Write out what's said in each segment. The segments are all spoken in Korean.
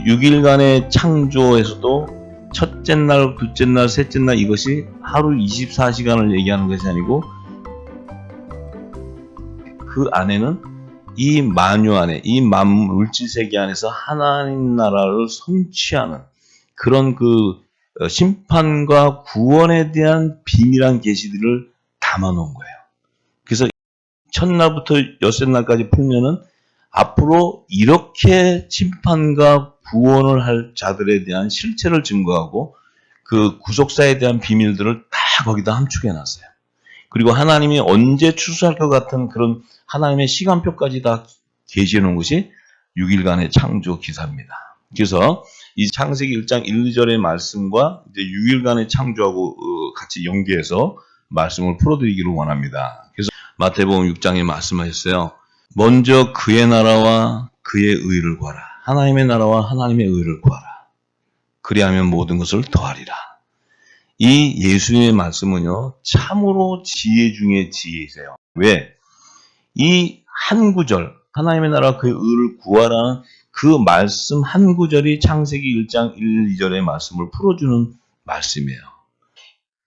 6일간의 창조에서도 첫째 날, 둘째 날, 셋째 날 이것이 하루 24시간을 얘기하는 것이 아니고 그 안에는 이 만유 안에, 이 물질 세계 안에서 하나님 나라를 성취하는 그런 심판과 구원에 대한 비밀한 계시들을 담아놓은 거예요. 그래서 첫날부터 엿새 날까지 풀면은 앞으로 이렇게 심판과 구원을 할 자들에 대한 실체를 증거하고 그 구속사에 대한 비밀들을 다 거기다 함축해놨어요. 그리고 하나님이 언제 추수할 것 같은 그런 하나님의 시간표까지 다 계시해놓은 것이 6일간의 창조 기사입니다. 그래서 이 창세기 1장 1, 2절의 말씀과 이제 6일간의 창조하고 같이 연계해서 말씀을 풀어드리기를 원합니다. 그래서 마태복음 6장에 말씀하셨어요. 먼저 그의 나라와 그의 의를 구하라. 하나님의 나라와 하나님의 의를 구하라. 그리하면 모든 것을 더하리라. 이 예수님의 말씀은요, 참으로 지혜 중에 지혜이세요. 왜? 이 한 구절, 하나님의 나라와 그의 의를 구하라는 그 말씀 한 구절이 창세기 1장 1, 2절의 말씀을 풀어주는 말씀이에요.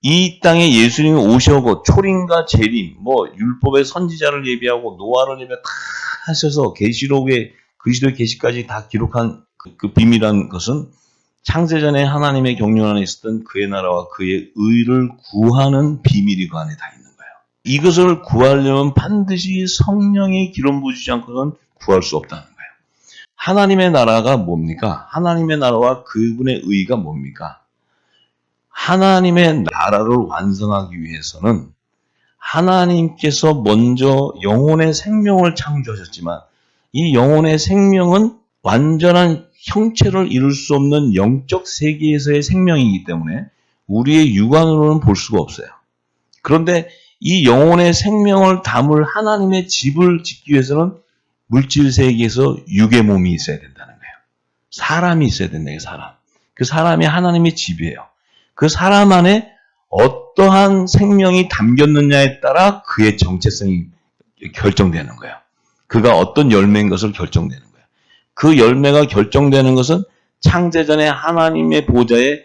이 땅에 예수님이 오셔고 초림과 재림, 율법의 선지자를 예비하고 노아를 예비하고 다 하셔서 계시록의 그리스도의 계시까지 다 기록한 그 비밀한 것은 창세전에 하나님의 경륜 안에 있었던 그의 나라와 그의 의를 구하는 비밀이 그 안에 다 있는 거예요. 이것을 구하려면 반드시 성령의 기름 부으시지 않고는 구할 수 없다는 거예요. 하나님의 나라가 뭡니까? 하나님의 나라와 그분의 의가 뭡니까? 하나님의 나라를 완성하기 위해서는 하나님께서 먼저 영혼의 생명을 창조하셨지만 이 영혼의 생명은 완전한 형체를 이룰 수 없는 영적 세계에서의 생명이기 때문에 우리의 육안으로는 볼 수가 없어요. 그런데 이 영혼의 생명을 담을 하나님의 집을 짓기 위해서는 물질 세계에서 육의 몸이 있어야 된다는 거예요. 사람이 있어야 된다, 사람. 그 사람이 하나님의 집이에요. 그 사람 안에 어떠한 생명이 담겼느냐에 따라 그의 정체성이 결정되는 거예요. 그가 어떤 열매인 것을 결정되는 거예요. 그 열매가 결정되는 것은 창세전에 하나님의 보좌에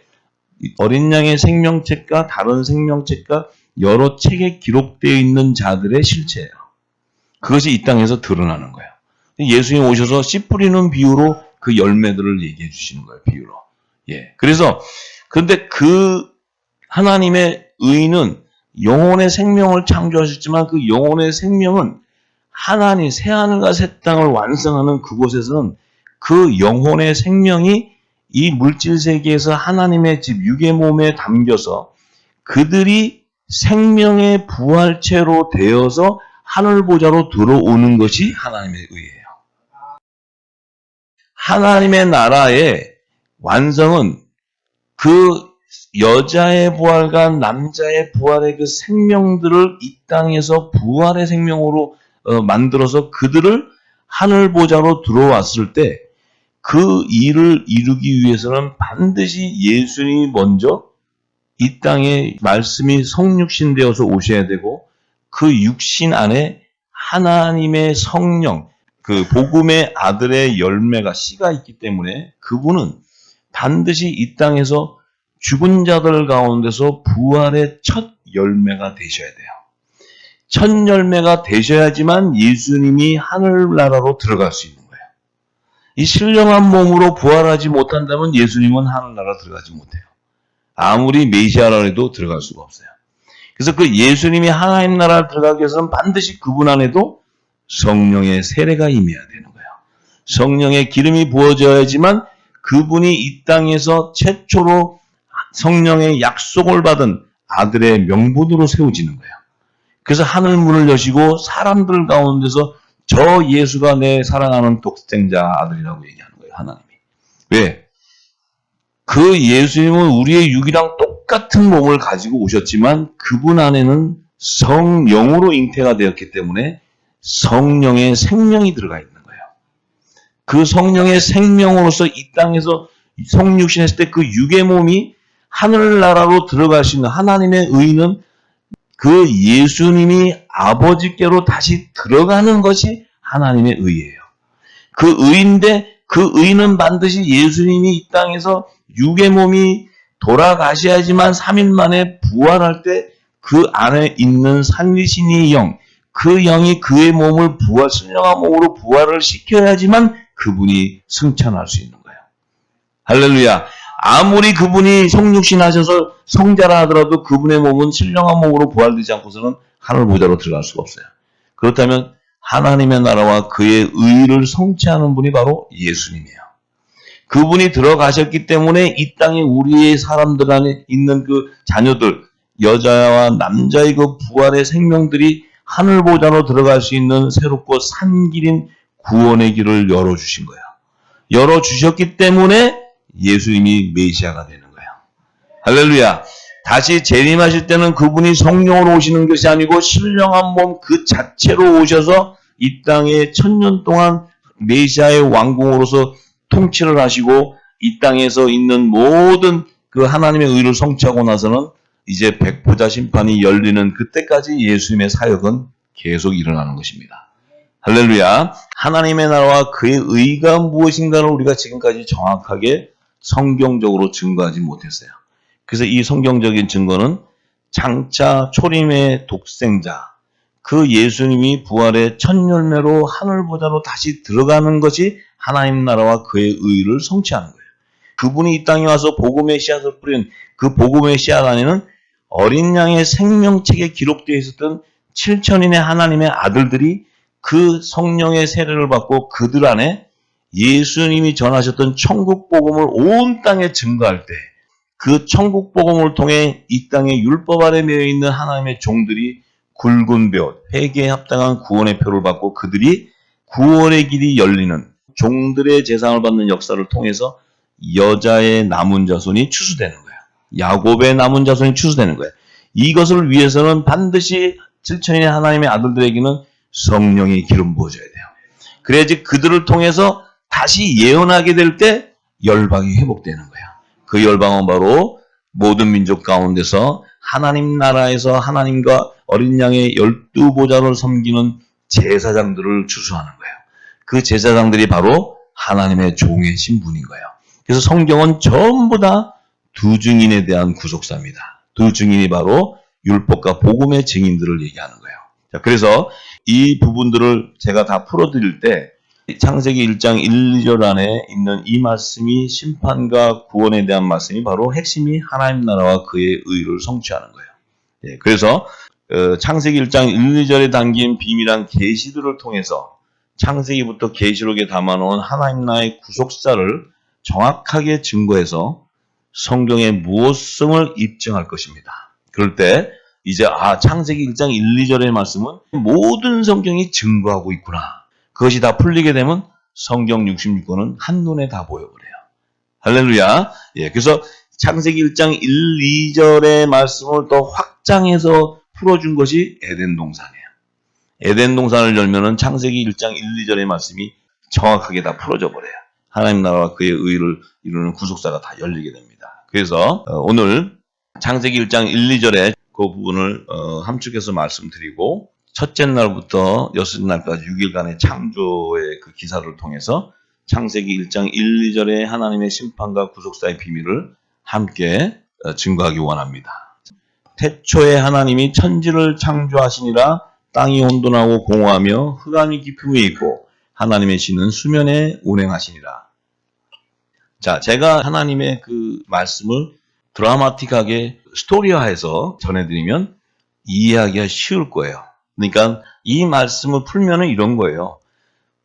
어린 양의 생명책과 다른 생명책과 여러 책에 기록되어 있는 자들의 실체예요. 그것이 이 땅에서 드러나는 거예요. 예수님 오셔서 씨 뿌리는 비유로 그 열매들을 얘기해 주시는 거예요. 비유로. 그래서 근데 그 하나님의 의는 영혼의 생명을 창조하셨지만 그 영혼의 생명은 하나님 새하늘과 새 땅을 완성하는 그곳에서는 그 영혼의 생명이 이 물질 세계에서 하나님의 집 육의 몸에 담겨서 그들이 생명의 부활체로 되어서 하늘 보좌로 들어오는 것이 하나님의 의예요. 하나님의 나라의 완성은 그 여자의 부활과 남자의 부활의 그 생명들을 이 땅에서 부활의 생명으로 만들어서 그들을 하늘 보좌로 들어왔을 때 그 일을 이루기 위해서는 반드시 예수님이 먼저 이 땅에 말씀이 성육신 되어서 오셔야 되고 그 육신 안에 하나님의 성령, 그 복음의 아들의 열매가 씨가 있기 때문에 그분은 반드시 이 땅에서 죽은 자들 가운데서 부활의 첫 열매가 되셔야 돼요. 첫 열매가 되셔야지만 예수님이 하늘나라로 들어갈 수 있는 거예요. 이 신령한 몸으로 부활하지 못한다면 예수님은 하늘나라 들어가지 못해요. 아무리 메시아라 해도 들어갈 수가 없어요. 그래서 그 예수님이 하나님 나라를 들어가기 위해서는 반드시 그분 안에도 성령의 세례가 임해야 되는 거예요. 성령의 기름이 부어져야지만 그분이 이 땅에서 최초로 성령의 약속을 받은 아들의 명분으로 세워지는 거예요. 그래서 하늘 문을 여시고 사람들 가운데서 저 예수가 내 사랑하는 독생자 아들이라고 얘기하는 거예요. 하나님이. 왜? 그 예수님은 우리의 육이랑 똑같은 몸을 가지고 오셨지만 그분 안에는 성령으로 잉태가 되었기 때문에 성령의 생명이 들어가 있는 거예요. 그 성령의 생명으로서 이 땅에서 성육신했을 때 그 육의 몸이 하늘나라로 들어갈 수 있는 하나님의 의는 그 예수님이 아버지께로 다시 들어가는 것이 하나님의 의예요. 그 의인데 그 의는 반드시 예수님이 이 땅에서 육의 몸이 돌아가셔야지만 3일 만에 부활할 때 그 안에 있는 살리신 영, 그 영이 그의 몸을 신령한 몸으로 부활을 시켜야지만 그분이 승천할 수 있는 거예요. 할렐루야. 아무리 그분이 성육신 하셔서 성자라 하더라도 그분의 몸은 신령한 몸으로 부활되지 않고서는 하늘 보좌로 들어갈 수가 없어요. 그렇다면 하나님의 나라와 그의 의를 성취하는 분이 바로 예수님이에요. 그분이 들어가셨기 때문에 이 땅에 우리의 사람들 안에 있는 그 자녀들, 여자와 남자의 그 부활의 생명들이 하늘 보좌로 들어갈 수 있는 새롭고 산 길인 구원의 길을 열어주신 거예요. 열어주셨기 때문에 예수님이 메시아가 되는 거예요. 할렐루야. 다시 재림하실 때는 그분이 성령으로 오시는 것이 아니고 신령한 몸 그 자체로 오셔서 이 땅에 1000년 동안 메시아의 왕궁으로서 통치를 하시고 이 땅에서 있는 모든 그 하나님의 의를 성취하고 나서는 이제 백보자 심판이 열리는 그때까지 예수님의 사역은 계속 일어나는 것입니다. 할렐루야. 하나님의 나라와 그의 의가 무엇인가를 우리가 지금까지 정확하게 성경적으로 증거하지 못했어요. 그래서 이 성경적인 증거는 장차 초림의 독생자, 그 예수님이 부활의 첫 열매로 하늘 보좌로 다시 들어가는 것이 하나님 나라와 그의 의를 성취하는 거예요. 그분이 이 땅에 와서 복음의 씨앗을 뿌린 그 복음의 씨앗 안에는 어린 양의 생명책에 기록되어 있었던 7천인의 하나님의 아들들이 그 성령의 세례를 받고 그들 안에 예수님이 전하셨던 천국 복음을 온 땅에 증거할 때 그 천국 복음을 통해 이 땅에 율법 아래 매여 있는 하나님의 종들이 굵은 벼, 회개에 합당한 구원의 표를 받고 그들이 구원의 길이 열리는 종들의 재상을 받는 역사를 통해서 여자의 남은 자손이 추수되는 거예요. 야곱의 남은 자손이 추수되는 거예요. 이것을 위해서는 반드시 7천인의 하나님의 아들들에게는 성령의 기름 부어져야 돼요. 그래야지 그들을 통해서 다시 예언하게 될 때 열방이 회복되는 거예요. 그 열방은 바로 모든 민족 가운데서 하나님 나라에서 하나님과 어린 양의 12보좌를 섬기는 제사장들을 추수하는 거예요. 그 제사장들이 바로 하나님의 종의 신분인 거예요. 그래서 성경은 전부 다 두 증인에 대한 구속사입니다. 두 증인이 바로 율법과 복음의 증인들을 얘기하는 거예요. 자, 그래서 이 부분들을 제가 다 풀어드릴 때 창세기 1장 1, 2절 안에 있는 이 말씀이 심판과 구원에 대한 말씀이 바로 핵심이 하나님 나라와 그의 의를 성취하는 거예요. 예, 그래서 창세기 1장 1, 2절에 담긴 비밀한 계시들을 통해서 창세기부터 계시록에 담아놓은 하나님 나라의 구속사를 정확하게 증거해서 성경의 무엇성을 입증할 것입니다. 그럴 때 이제 창세기 1장 1, 2절의 말씀은 모든 성경이 증거하고 있구나. 그것이 다 풀리게 되면 성경 66권은 한눈에 다 보여버려요. 할렐루야. 예, 그래서 창세기 1장 1, 2절의 말씀을 더 확장해서 풀어준 것이 에덴 동산이에요. 에덴 동산을 열면은 창세기 1장 1, 2절의 말씀이 정확하게 다 풀어져 버려요. 하나님 나라와 그의 의를 이루는 구속사가 다 열리게 됩니다. 그래서 오늘 창세기 1장 1, 2절의 그 부분을 함축해서 말씀드리고 첫째 날부터 여섯째 날까지 6일간의 창조의 그 기사를 통해서 창세기 1장 1, 2절의 하나님의 심판과 구속사의 비밀을 함께 증거하기 원합니다. 태초에 하나님이 천지를 창조하시니라 땅이 혼돈하고 공허하며 흑암이 깊음이 있고 하나님의 신은 수면에 운행하시니라. 자, 제가 하나님의 그 말씀을 드라마틱하게 스토리화해서 전해드리면 이해하기가 쉬울 거예요. 그러니까 이 말씀을 풀면은 이런 거예요.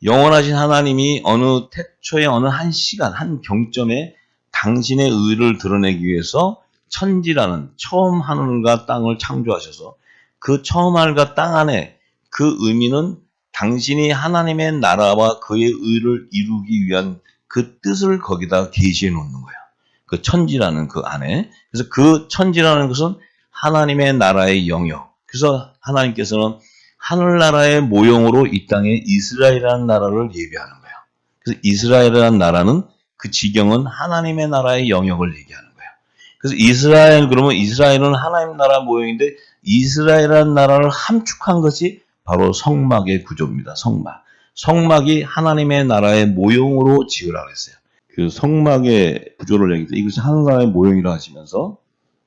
영원하신 하나님이 어느 태초의 어느 한 시간, 한 경점에 당신의 의를 드러내기 위해서 천지라는 처음 하늘과 땅을 창조하셔서 그 처음 하늘과 땅 안에 그 의미는 당신이 하나님의 나라와 그의 의를 이루기 위한 그 뜻을 거기다 계시해 놓는 거예요. 그 천지라는 그 안에. 그래서 그 천지라는 것은 하나님의 나라의 영역. 그래서 하나님께서는 하늘나라의 모형으로 이 땅에 이스라엘이라는 나라를 예비하는 거예요. 그래서 이스라엘이라는 나라는 그 지경은 하나님의 나라의 영역을 얘기하는 거예요. 그래서 이스라엘, 그러면 이스라엘은 하나님 나라 모형인데 이스라엘이라는 나라를 함축한 것이 바로 성막의 구조입니다. 성막. 성막이 하나님의 나라의 모형으로 지으라 그랬어요. 그 성막의 구조를 얘기할 때 이것이 하나님의 모형이라 하시면서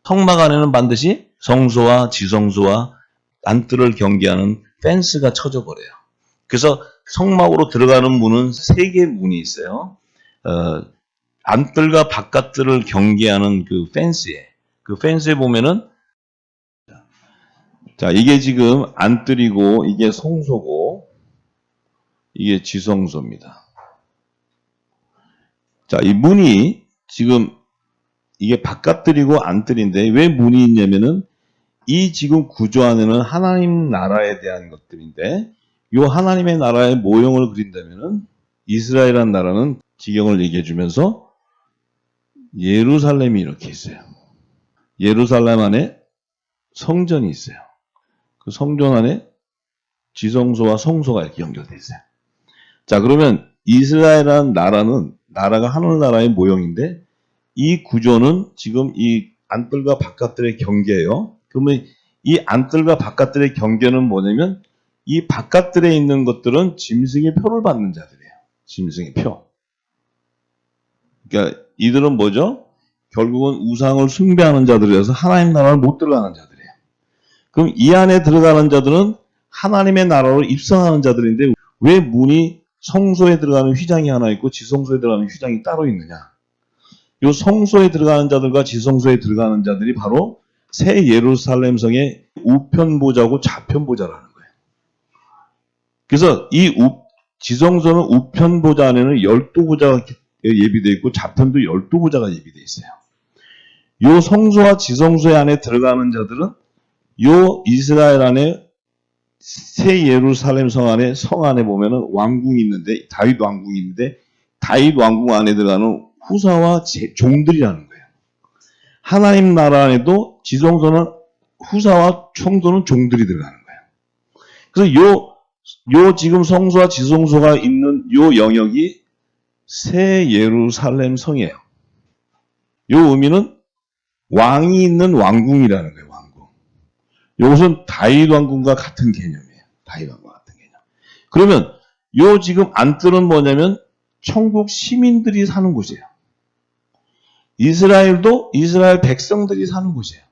성막 안에는 반드시 성소와 지성소와 안뜰을 경계하는 펜스가 쳐져 버려요. 그래서 성막으로 들어가는 문은 3개의 문이 있어요. 안뜰과 바깥뜰을 경계하는 그 펜스에 보면은 자, 이게 지금 안뜰이고 이게 성소고 이게 지성소입니다. 자, 이 문이 지금 이게 바깥뜰이고 안뜰인데 왜 문이 있냐면은 이 지금 구조 안에는 하나님 나라에 대한 것들인데 요 하나님의 나라의 모형을 그린다면은 이스라엘이라는 나라는 지경을 얘기해 주면서 예루살렘이 이렇게 있어요. 예루살렘 안에 성전이 있어요. 그 성전 안에 지성소와 성소가 이렇게 연결되어 있어요. 자, 그러면 이스라엘이라는 나라가 하늘나라의 모형인데 이 구조는 지금 이 안뜰과 바깥뜰의 경계예요. 그러면 이 안뜰과 바깥뜰의 경계는 뭐냐면 이 바깥뜰에 있는 것들은 짐승의 표를 받는 자들이에요. 짐승의 표. 그러니까 이들은 뭐죠? 결국은 우상을 숭배하는 자들이라서 하나님 나라를 못 들어가는 자들이에요. 그럼 이 안에 들어가는 자들은 하나님의 나라로 입성하는 자들인데 왜 문이 성소에 들어가는 휘장이 하나 있고 지성소에 들어가는 휘장이 따로 있느냐? 이 성소에 들어가는 자들과 지성소에 들어가는 자들이 바로 새 예루살렘 성의 우편보좌고 좌편보좌라는 거예요. 그래서 이 지성소는 우편보좌 안에는 12보좌가 예비되어 있고 좌편도 12보좌가 예비되어 있어요. 이 성소와 지성소의 안에 들어가는 자들은 이 이스라엘 안에 새 예루살렘 성 안에 보면은 왕궁이 있는데 다윗 왕궁이 있는데 다윗 왕궁 안에 들어가는 후사와 종들이라는 거예요. 하나님 나라 안에도 지성소는 후사와 청도는 종들이 들어가는 거예요. 그래서 요 지금 성소와 지성소가 있는 요 영역이 새 예루살렘 성이에요. 요 의미는 왕이 있는 왕궁이라는 거예요. 왕궁. 이것은 다윗 왕궁과 같은 개념이에요. 다윗 왕궁과 같은 개념. 그러면 요 지금 안뜰은 뭐냐면 천국 시민들이 사는 곳이에요. 이스라엘도 이스라엘 백성들이 사는 곳이에요.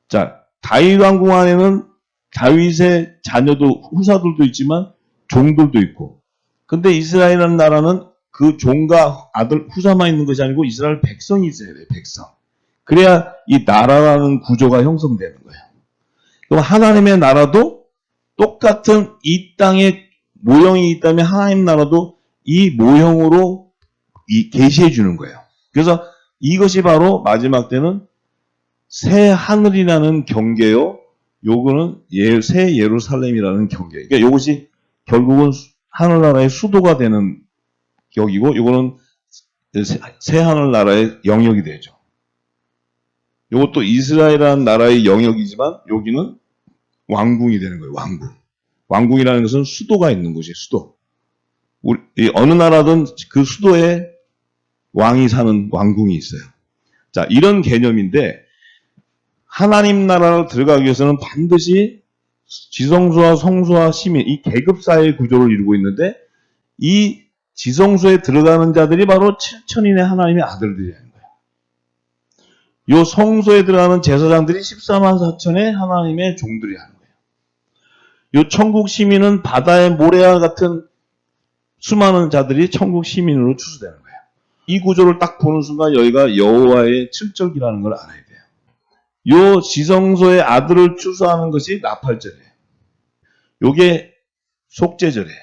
자, 다윗 왕궁 안에는 다윗의 자녀도 후사들도 있지만 종들도 있고, 근데 이스라엘이라는 나라는 그 종과 아들 후사만 있는 것이 아니고 이스라엘 백성이 있어야 돼요. 백성. 그래야 이 나라라는 구조가 형성되는 거예요. 그럼 하나님의 나라도 똑같은 이 땅에 모형이 있다면 하나님 나라도 이 모형으로 계시해 주는 거예요. 그래서 이것이 바로 마지막 때는 새 하늘이라는 경계요. 요거는 새 예루살렘이라는 경계. 그러니까 이것이 결국은 하늘나라의 수도가 되는 격이고 요거는 새 하늘나라의 영역이 되죠. 요것도 이스라엘이라는 나라의 영역이지만 여기는 왕궁이 되는 거예요. 왕궁. 왕궁이라는 것은 수도가 있는 곳이에요. 수도. 어느 나라든 그 수도에 왕이 사는 왕궁이 있어요. 자, 이런 개념인데 하나님 나라로 들어가기 위해서는 반드시 지성소와 성소와 시민, 이 계급사회의 구조를 이루고 있는데 이 지성소에 들어가는 자들이 바로 7천인의 하나님의 아들들이라는 거예요. 이 성소에 들어가는 제사장들이 14만 4천의 하나님의 종들이라는 거예요. 이 천국 시민은 바다의 모래와 같은 수많은 자들이 천국 시민으로 추수되는 거예요. 이 구조를 딱 보는 순간 여기가 여호와의 칠적이라는 걸 알아야 돼요. 요 지성소의 아들을 추수하는 것이 나팔절이에요. 요게 속죄절이에요.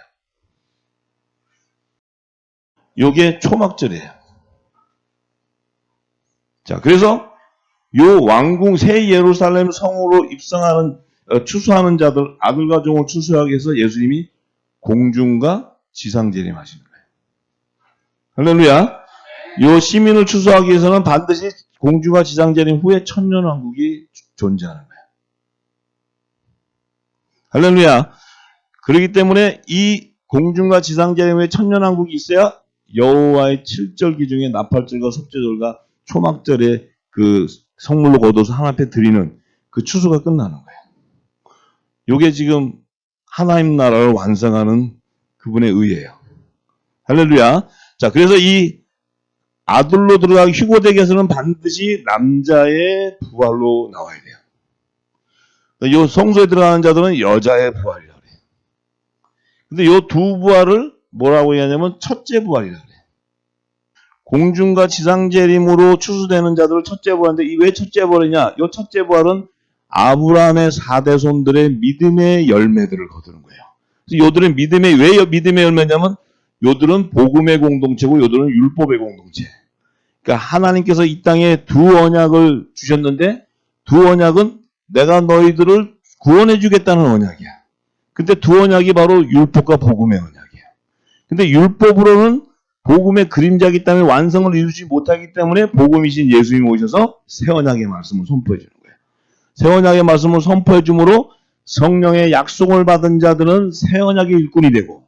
요게 초막절이에요. 자, 그래서 요 왕궁 새 예루살렘 성으로 입성하는 추수하는 자들 아들과 종을 추수하기 위해서 예수님이 공중과 지상 재림하시는 거예요. 할렐루야. 요 시민을 추수하기 위해서는 반드시 공중과 지상 재림 후에 천년 왕국이 존재하는 거예요. 할렐루야. 그렇기 때문에 이 공중과 지상 재림 후에 천년 왕국이 있어야 여호와의 7절기 중에 나팔절과 속죄절과 초막절에 그 성물로 거둬서 하나님 앞에 드리는 그 추수가 끝나는 거예요. 요게 지금 하나님 나라를 완성하는 그분의 의예요. 할렐루야. 자, 그래서 이 아들로 들어가기 휴거되기에서는 반드시 남자의 부활로 나와야 돼요. 요 성소에 들어가는 자들은 여자의 부활이라고 그래요. 근데 요 두 부활을 뭐라고 얘기하냐면 첫째 부활이라고 그래요. 공중과 지상 재림으로 추수되는 자들을 첫째 부활인데 이 왜 첫째 부활이냐? 요 첫째 부활은 아브라함의 4대손들의 믿음의 열매들을 거두는 거예요. 그래서 요들은 왜 믿음의 열매냐면 요들은 복음의 공동체고 요들은 율법의 공동체. 그러니까 하나님께서 이 땅에 두 언약을 주셨는데 두 언약은 내가 너희들을 구원해 주겠다는 언약이야. 근데 두 언약이 바로 율법과 복음의 언약이야. 근데 율법으로는 복음의 그림자이기 때문에 완성을 이루지 못하기 때문에 복음이신 예수님이 오셔서 새 언약의 말씀을 선포해 주는 거예요. 새 언약의 말씀을 선포해 주므로 성령의 약속을 받은 자들은 새 언약의 일꾼이 되고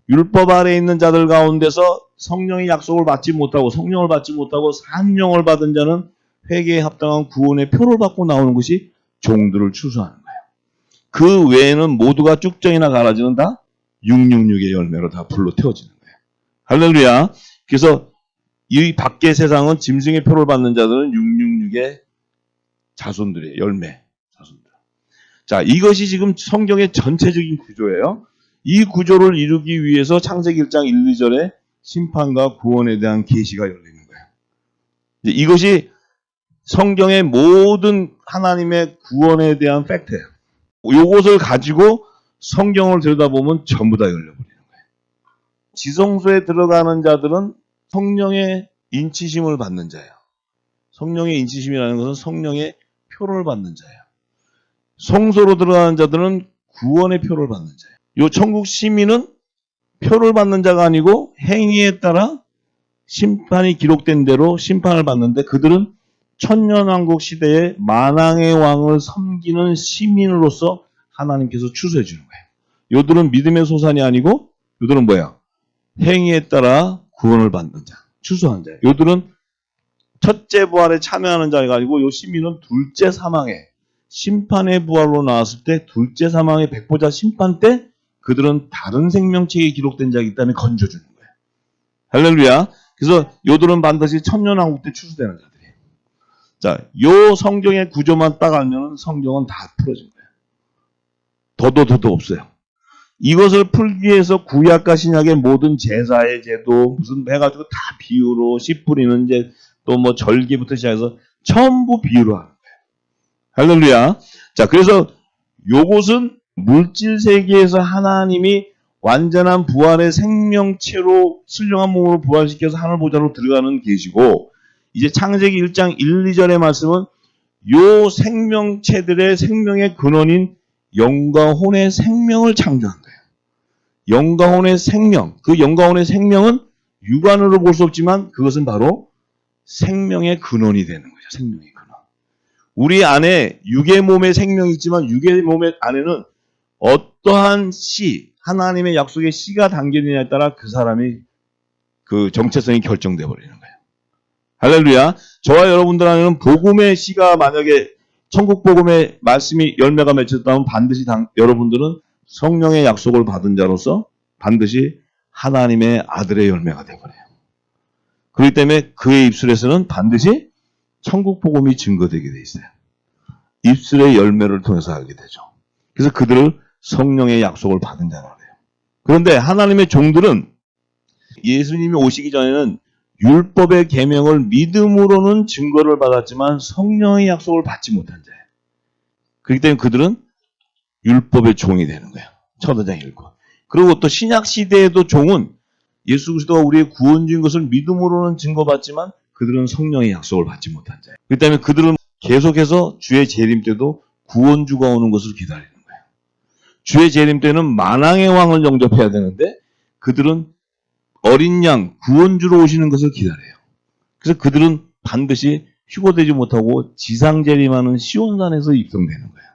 율법 아래에 있는 자들 가운데서 성령의 약속을 받지 못하고 성령을 받지 못하고 산령을 받은 자는 회개에 합당한 구원의 표를 받고 나오는 것이 종들을 추수하는 거예요. 그 외에는 모두가 쭉정이나 가라지는 다 666의 열매로 다 불로 태워지는 거예요. 할렐루야. 그래서 이 밖의 세상은 짐승의 표를 받는 자들은 666의 자손들이에요. 열매 자손들. 자, 이것이 지금 성경의 전체적인 구조예요. 이 구조를 이루기 위해서 창세기 1장 1, 2절에 심판과 구원에 대한 계시가 열리는 거예요. 이것이 성경의 모든 하나님의 구원에 대한 팩트예요. 이것을 가지고 성경을 들여다보면 전부 다 열려버리는 거예요. 지성소에 들어가는 자들은 성령의 인치심을 받는 자예요. 성령의 인치심이라는 것은 성령의 표를 받는 자예요. 성소로 들어가는 자들은 구원의 표를 받는 자예요. 요 천국 시민은 표를 받는 자가 아니고 행위에 따라 심판이 기록된 대로 심판을 받는데 그들은 천년왕국 시대에 만왕의 왕을 섬기는 시민으로서 하나님께서 추수해 주는 거예요. 요들은 믿음의 소산이 아니고 요들은 뭐야? 행위에 따라 구원을 받는 자, 추수하는 자예요. 요들은 첫째 부활에 참여하는 자가 아니고 요 시민은 둘째 사망에 심판의 부활로 나왔을 때 둘째 사망의 백보자 심판 때 그들은 다른 생명체에 기록된 자이기 때문에 건져주는 거예요. 할렐루야. 그래서 요들은 반드시 천년왕국 때 추수되는 자들이에요. 자, 요 성경의 구조만 딱 알면 성경은 다 풀어진 거예요. 더도 없어요. 이것을 풀기 위해서 구약과 신약의 모든 제사의 제도 무슨 해가지고 다 비유로 씨 뿌리는 제 또 뭐 절기부터 시작해서 전부 비유로 하는 거예요. 할렐루야. 자, 그래서 요것은 물질 세계에서 하나님이 완전한 부활의 생명체로 신령한 몸으로 부활시켜서 하늘 보좌로 들어가는 계시고 이제 창세기 1장 1, 2절의 말씀은 요 생명체들의 생명의 근원인 영과 혼의 생명을 창조한 거예요. 영과 혼의 생명, 그 영과 혼의 생명은 육안으로 볼 수 없지만 그것은 바로 생명의 근원이 되는 거죠. 생명의 근원. 우리 안에 육의 몸에 생명이 있지만 육의 몸의 안에는 어떠한 씨, 하나님의 약속의 씨가 담겨있느냐에 따라 그 사람이 그 정체성이 결정돼 버리는 거예요. 할렐루야. 저와 여러분들 안에는 복음의 씨가 만약에 천국 복음의 말씀이 열매가 맺혔다면 반드시 여러분들은 성령의 약속을 받은 자로서 반드시 하나님의 아들의 열매가 되버려요. 그렇기 때문에 그의 입술에서는 반드시 천국 복음이 증거되게 돼 있어요. 입술의 열매를 통해서 알게 되죠. 그래서 그들을 성령의 약속을 받은 자라고 해요. 그런데 하나님의 종들은 예수님이 오시기 전에는 율법의 계명을 믿음으로는 증거를 받았지만 성령의 약속을 받지 못한 자예요. 그렇기 때문에 그들은 율법의 종이 되는 거예요. 천하장 일꾼. 그리고 또 신약 시대에도 종은 예수 그리스도가 우리의 구원주인 것을 믿음으로는 증거받지만 그들은 성령의 약속을 받지 못한 자예요. 그렇기 때문에 그들은 계속해서 주의 재림 때도 구원주가 오는 것을 기다리는 거예요. 주의 재림 때는 만왕의 왕을 영접해야 되는데 그들은 어린 양 구원주로 오시는 것을 기다려요. 그래서 그들은 반드시 휴거되지 못하고 지상 재림하는 시온산에서 입성되는 거예요.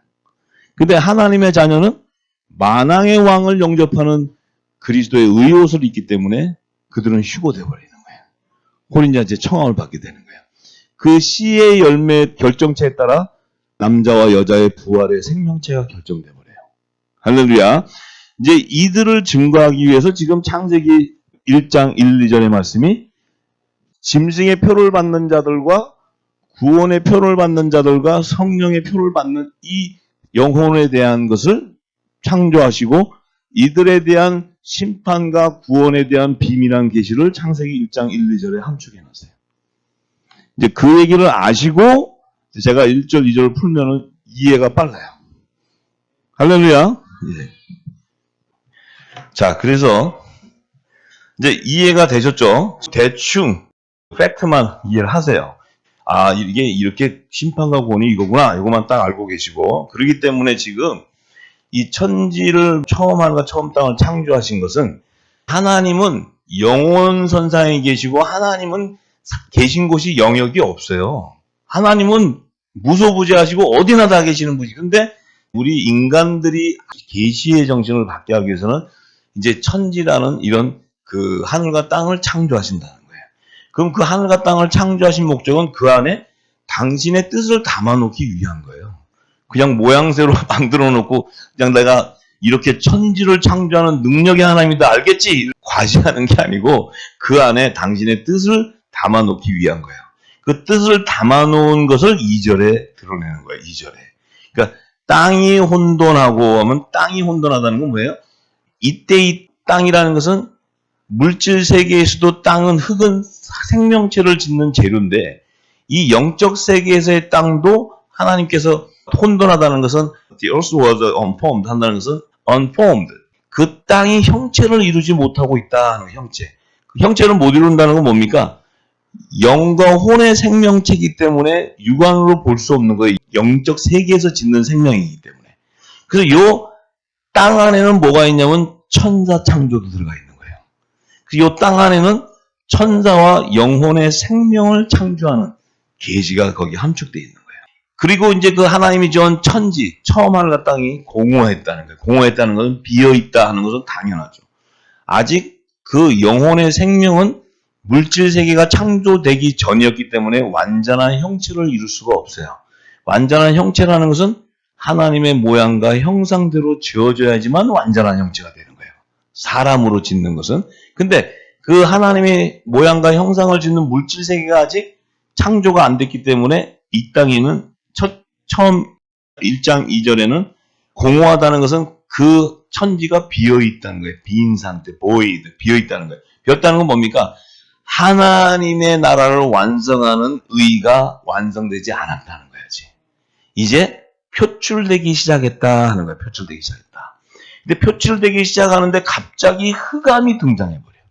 근데 하나님의 자녀는 만왕의 왕을 영접하는 그리스도의 의옷을 입기 때문에 그들은 휴거돼 버리는 거예요. 혼인잔치의 청함을 받게 되는 거예요. 그 씨의 열매 결정체에 따라 남자와 여자의 부활의 생명체가 결정돼 버려요. 할렐루야. 이제 이들을 증거하기 위해서 지금 창세기 1장 1, 2절의 말씀이 짐승의 표를 받는 자들과 구원의 표를 받는 자들과 성령의 표를 받는 이 영혼에 대한 것을 창조하시고 이들에 대한 심판과 구원에 대한 비밀한 계시를 창세기 1장 1, 2절에 함축해 놨어요. 이제 그 얘기를 아시고 제가 1절, 2절을 풀면은 이해가 빨라요. 할렐루야. 예. 자, 그래서 이제 이해가 되셨죠? 대충 팩트만 이해를 하세요. 아, 이게 이렇게 심판과 구원이 이거구나. 이거만 딱 알고 계시고. 그렇기 때문에 지금 이 천지를 처음 하늘과 처음 땅을 창조하신 것은 하나님은 영원 선상에 계시고 하나님은 계신 곳이 영역이 없어요. 하나님은 무소부재하시고 어디나 다 계시는 분이. 근데 우리 인간들이 계시의 정신을 받게 하기 위해서는 이제 천지라는 이런 그 하늘과 땅을 창조하신다는 거예요. 그럼 그 하늘과 땅을 창조하신 목적은 그 안에 당신의 뜻을 담아놓기 위한 거예요. 그냥 모양새로 만들어 놓고 그냥 내가 이렇게 천지를 창조하는 능력의 하나님이다 알겠지? 과시하는 게 아니고 그 안에 당신의 뜻을 담아놓기 위한 거예요. 그 뜻을 담아놓은 것을 2절에 드러내는 거예요. 2절에. 그러니까 땅이 혼돈하고 하면 땅이 혼돈하다는 건 뭐예요? 이때 이 땅이라는 것은 물질 세계에서도 땅은 흙은 생명체를 짓는 재료인데 이 영적 세계에서의 땅도 하나님께서 혼돈하다는 것은 the earth was unformed 한다는 것은 unformed. 그 땅이 형체를 이루지 못하고 있다 하는 형체. 그 형체를 못 이룬다는 건 뭡니까? 영과 혼의 생명체이기 때문에 육안으로 볼 수 없는 거예요. 영적 세계에서 짓는 생명이기 때문에. 그래서 요 땅 안에는 뭐가 있냐면 천사 창조도 들어가 있는 거예요. 그래서 요 땅 안에는 천사와 영혼의 생명을 창조하는 계시가 거기 함축되어 있는 거예요. 그리고 이제 그 하나님이 지은 천지, 처음 하늘과 땅이 공허했다는 거예요. 공허했다는 것은 비어있다 하는 것은 당연하죠. 아직 그 영혼의 생명은 물질 세계가 창조되기 전이었기 때문에 완전한 형체를 이룰 수가 없어요. 완전한 형체라는 것은 하나님의 모양과 형상대로 지어져야지만 완전한 형체가 되는 거예요. 사람으로 짓는 것은. 근데 그 하나님의 모양과 형상을 짓는 물질 세계가 아직 창조가 안 됐기 때문에 이 땅에는 처음 1장 2절에는 공허하다는 것은 그 천지가 비어있다는 거예요. 빈 상태, void, 비어있다는 거예요. 비었다는 건 뭡니까? 하나님의 나라를 완성하는 의가 완성되지 않았다는 거야지. 이제 표출되기 시작했다 하는 거예요. 표출되기 시작했다. 근데 표출되기 시작하는데 갑자기 흑암이 등장해버려요.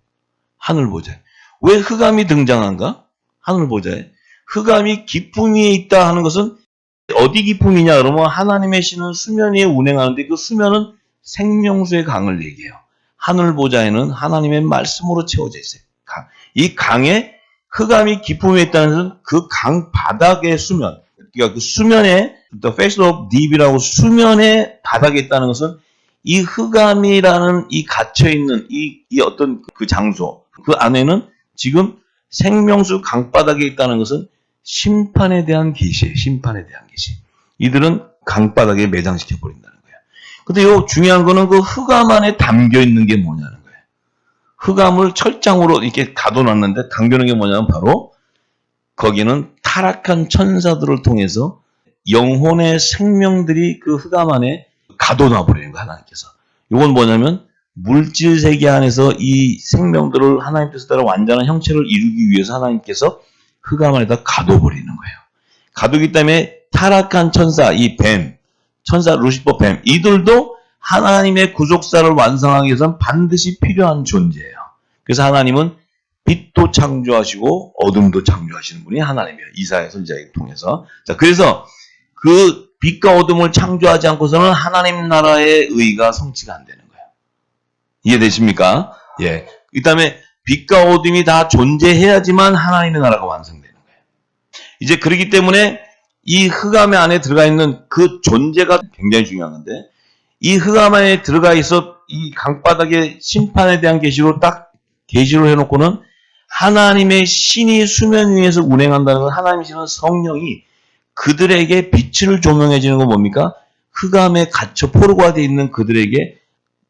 하늘 보좌에. 왜 흑암이 등장한가? 하늘 보좌에. 흑암이 깊음 위에 있다 하는 것은 어디 깊음이냐 그러면 하나님의 신은 수면 위에 운행하는데 그 수면은 생명수의 강을 얘기해요. 하늘 보좌에는 하나님의 말씀으로 채워져 있어요. 이 강에 흑암이 깊음 위에 있다는 것은 그 강 바닥의 수면, 그러니까 그 수면에 the face of deep이라고 수면의 바닥에 있다는 것은 이 흑암이라는 이 갇혀 있는 이 어떤 그 장소 그 안에는 지금 생명수 강바닥에 있다는 것은 심판에 대한 계시예요. 심판에 대한 계시. 이들은 강바닥에 매장시켜 버린다는 거예요. 근데 요 중요한 거는 그 흑암 안에 담겨 있는 게 뭐냐는 거예요. 흑암을 철장으로 이렇게 가둬놨는데 담겨놓은 게 뭐냐면 바로 거기는 타락한 천사들을 통해서 영혼의 생명들이 그 흑암 안에 가둬놔 버리는 거예요. 하나님께서. 이건 뭐냐면 물질 세계 안에서 이 생명들을 하나님께서 따라 완전한 형체를 이루기 위해서 하나님께서 흑암 안에다 가둬버리는 거예요. 가두기 때문에 타락한 천사, 이 뱀, 천사 루시퍼 뱀, 이들도 하나님의 구속사를 완성하기 위해서는 반드시 필요한 존재예요. 그래서 하나님은 빛도 창조하시고 어둠도 창조하시는 분이 하나님이에요. 이사야 선지자를 통해서. 자, 그래서 그 빛과 어둠을 창조하지 않고서는 하나님 나라의 의가 성취가 안 되는 거예요. 이해되십니까? 예. 그 다음에 빛과 어둠이 다 존재해야지만 하나님의 나라가 완성되는 거예요. 이제 그렇기 때문에 이 흑암 안에 들어가 있는 그 존재가 굉장히 중요한 건데 이 흑암 안에 들어가 있어 이 강바닥의 심판에 대한 계시로 딱 계시로 해놓고는 하나님의 신이 수면 위에서 운행한다는 건 하나님의 신은 성령이 그들에게 빛을 조명해 주는 건 뭡니까? 흑암에 갇혀 포로가 되어 있는 그들에게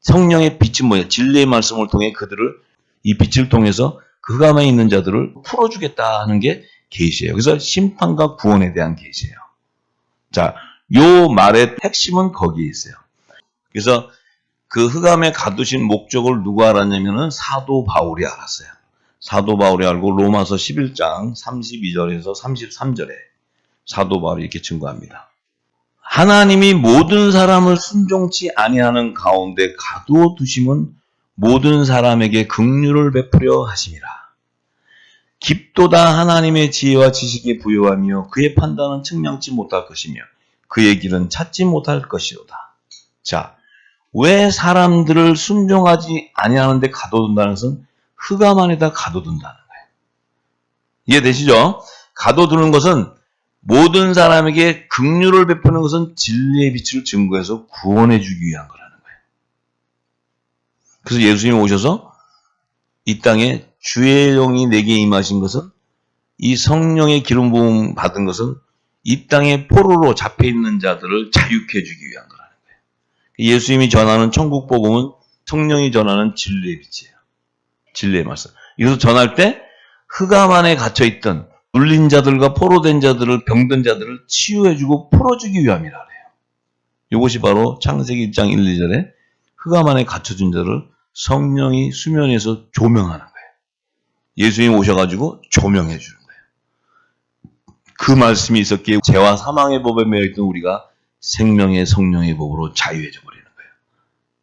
성령의 빛은 뭐예요? 진리의 말씀을 통해 그들을 이 빛을 통해서 그 흑암에 있는 자들을 풀어주겠다 하는 게 계시예요. 그래서 심판과 구원에 대한 계시예요. 자, 요 말의 핵심은 거기에 있어요. 그래서 그 흑암에 가두신 목적을 누가 알았냐면은 사도 바울이 알았어요. 사도 바울이 알고 로마서 11장 32절에서 33절에 사도 바울이 이렇게 증거합니다. 하나님이 모든 사람을 순종치 아니하는 가운데 가두어 두심은 모든 사람에게 긍휼을 베푸려 하심이라. 깊도다 하나님의 지혜와 지식에 부요하며 그의 판단은 측량치 못할 것이며 그의 길은 찾지 못할 것이로다. 자, 왜 사람들을 순종하지 아니하는데 가둬둔다는 것은 흑암 안에다 가둬둔다는 거예요. 이해되시죠? 가둬두는 것은 모든 사람에게 긍휼을 베푸는 것은 진리의 빛을 증거해서 구원해 주기 위한 거라는 거예요. 그래서 예수님이 오셔서 이 땅에 주의 영이 내게 임하신 것은 이 성령의 기름 부음 받은 것은 이 땅에 포로로 잡혀 있는 자들을 자유케 해주기 위한 거라는 거예요. 예수님이 전하는 천국 복음은 성령이 전하는 진리의 빛이에요. 진리의 말씀. 이것을 전할 때 흑암 안에 갇혀 있던 눌린 자들과 포로된 자들을 병든 자들을 치유해주고 풀어주기 위함이라 그래요. 이것이 바로 창세기 1장 1, 2절에 흑암 안에 갇혀진 자를 성령이 수면에서 조명하는 거예요. 예수님이 오셔가지고 조명해 주는 거예요. 그 말씀이 있었기에 죄와 사망의 법에 매여있던 우리가 생명의 성령의 법으로 자유해져 버리는 거예요.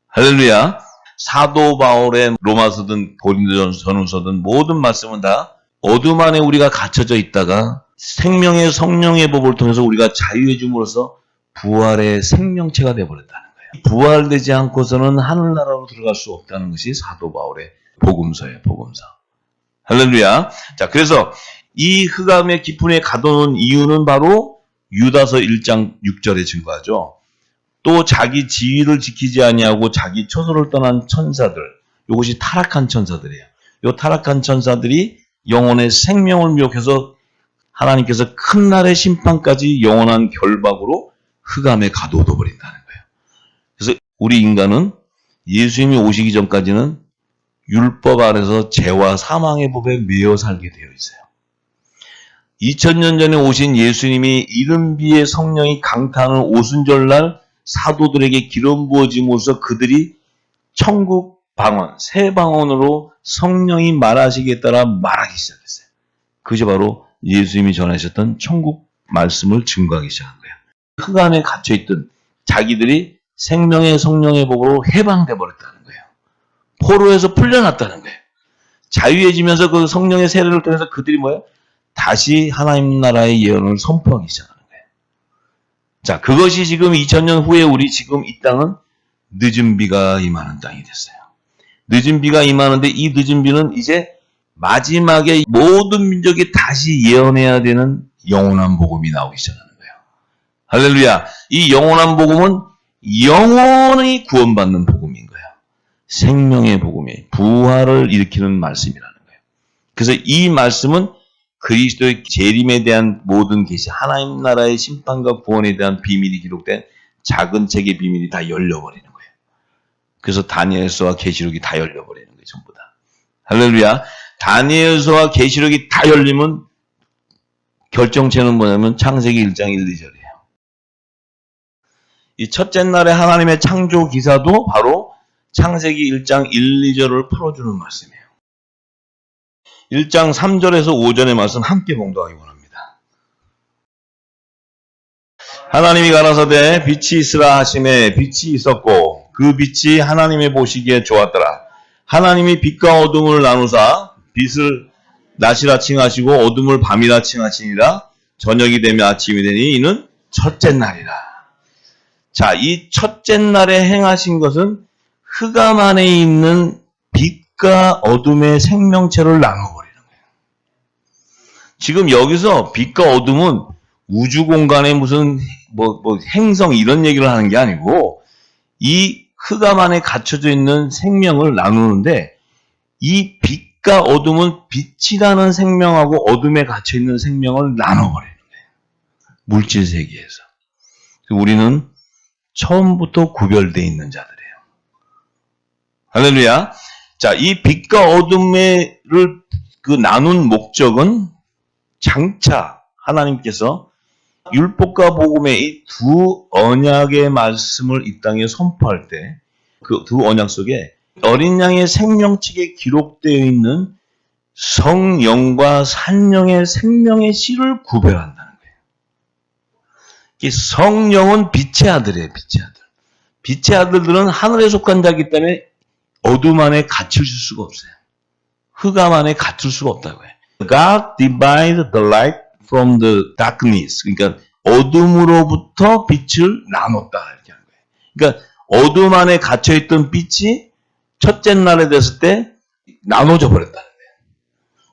할렐루야. 사도 바울의 로마서든 고린도전서든 모든 말씀은 다 어둠 안에 우리가 갇혀져 있다가 생명의 성령의 법을 통해서 우리가 자유해줌으로써 부활의 생명체가 되어버렸다는 거예요. 부활되지 않고서는 하늘나라로 들어갈 수 없다는 것이 사도 바울의 복음서예요. 복음서. 할렐루야. 자, 그래서 이 흑암의 깊은 에 가둬놓은 이유는 바로 유다서 1장 6절에 증거하죠. 또 자기 지위를 지키지 아니하고 자기 처소를 떠난 천사들, 이것이 타락한 천사들이에요. 이 타락한 천사들이 영혼의 생명을 미혹해서 하나님께서 큰 날의 심판까지 영원한 결박으로 흑암에 가둬둬 버린다는 거예요. 그래서 우리 인간은 예수님이 오시기 전까지는 율법 아래서 죄와 사망의 법에 매여 살게 되어 있어요. 2000년 전에 오신 예수님이 이른비의 성령이 강타하는 오순절날 사도들에게 기름 부어짐으로써 그들이 천국 방언, 새 방언으로 성령이 말하시기에 따라 말하기 시작했어요. 그것이 바로 예수님이 전하셨던 천국 말씀을 증거하기 시작한 거예요. 흑암에 갇혀있던 자기들이 생명의 성령의 복으로 해방돼 버렸다는 거예요. 포로에서 풀려났다는 거예요. 자유해지면서 그 성령의 세례를 통해서 그들이 뭐예요? 다시 하나님 나라의 예언을 선포하기 시작하는 거예요. 자, 그것이 지금 2000년 후에 우리 지금 이 땅은 늦은 비가 임하는 땅이 됐어요. 늦은 비가 임하는데 이 늦은 비는 이제 마지막에 모든 민족이 다시 예언해야 되는 영원한 복음이 나오기 시작하는 거예요. 할렐루야. 이 영원한 복음은 영원히 구원받는 복음인 거예요. 생명의 복음이 부활을 일으키는 말씀이라는 거예요. 그래서 이 말씀은 그리스도의 재림에 대한 모든 계시, 하나님 나라의 심판과 구원에 대한 비밀이 기록된 작은 책의 비밀이 다 열려버리는 거예요. 그래서 다니엘서와 계시록이 다 열려버리는 거예요. 전부 다. 할렐루야. 다니엘서와 계시록이 다 열리면 결정체는 뭐냐면 창세기 1장 1, 2절이에요. 이 첫째 날에 하나님의 창조 기사도 바로 창세기 1장 1, 2절을 풀어주는 말씀이에요. 1장 3절에서 5절의 말씀 함께 봉독하기 원합니다. 하나님이 가라사대 빛이 있으라 하심에 빛이 있었고 그 빛이 하나님의 보시기에 좋았더라. 하나님이 빛과 어둠을 나누사 빛을 낮이라 칭하시고 어둠을 밤이라 칭하시니라. 저녁이 되며 아침이 되니 이는 첫째 날이라. 자, 이 첫째 날에 행하신 것은 흑암 안에 있는 빛과 어둠의 생명체를 나눠버리는 거예요. 지금 여기서 빛과 어둠은 우주 공간에 무슨 행성 이런 얘기를 하는 게 아니고 이 흑암 안에 갇혀져 있는 생명을 나누는데 이 빛과 어둠은 빛이라는 생명하고 어둠에 갇혀 있는 생명을 나눠버리는 거예요. 물질 세계에서. 우리는 처음부터 구별되어 있는 자들이에요. 할렐루야. 자, 이 빛과 어둠을 나눈 목적은 장차 하나님께서 율법과 복음의 이 두 언약의 말씀을 이 땅에 선포할 때 그 두 언약 속에 어린 양의 생명책에 기록되어 있는 성령과 산령의 생명의 씨를 구별한다는 거예요. 이 성령은 빛의 아들이에요. 빛의 아들. 빛의 아들들은 하늘에 속한 자이기 때문에 어둠 안에 갇힐 수가 없어요. 흑암 안에 갇힐 수가 없다고 해요. God divides the light from the darkness. 그러니까 어둠으로부터 빛을 나눴다 이렇게 하는 거예요. 그러니까 어둠 안에 갇혀있던 빛이 첫째 날에 됐을 때 나눠져 버렸다는 거예요.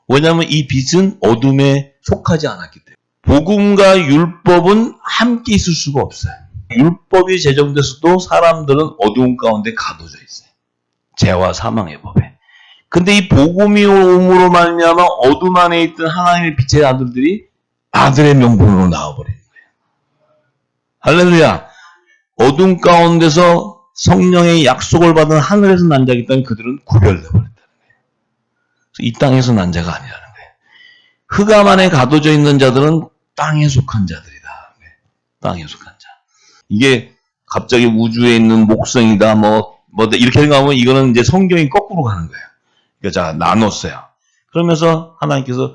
왜냐하면 이 빛은 어둠에 속하지 않았기 때문에. 복음과 율법은 함께 있을 수가 없어요. 율법이 제정됐어도 사람들은 어두운 가운데 가둬져 있어요. 죄와 사망의 법에. 근데 이 복음이 오므로 말미암아 어둠 안에 있던 하나님의 빛의 아들들이 아들의 명분으로 나와버리는 거예요. 할렐루야. 어둠 가운데서 성령의 약속을 받은 하늘에서 난 자이기 때문에 그들은 구별되어 버렸다는 거예요. 이 땅에서 난 자가 아니라는 거예요. 흑암 안에 가둬져 있는 자들은 땅에 속한 자들이다. 땅에 속한 자. 이게 갑자기 우주에 있는 목성이다, 뭐 이렇게 생각하면 이거는 이제 성경이 거꾸로 가는 거예요. 그러니까 자, 나눴어요. 그러면서 하나님께서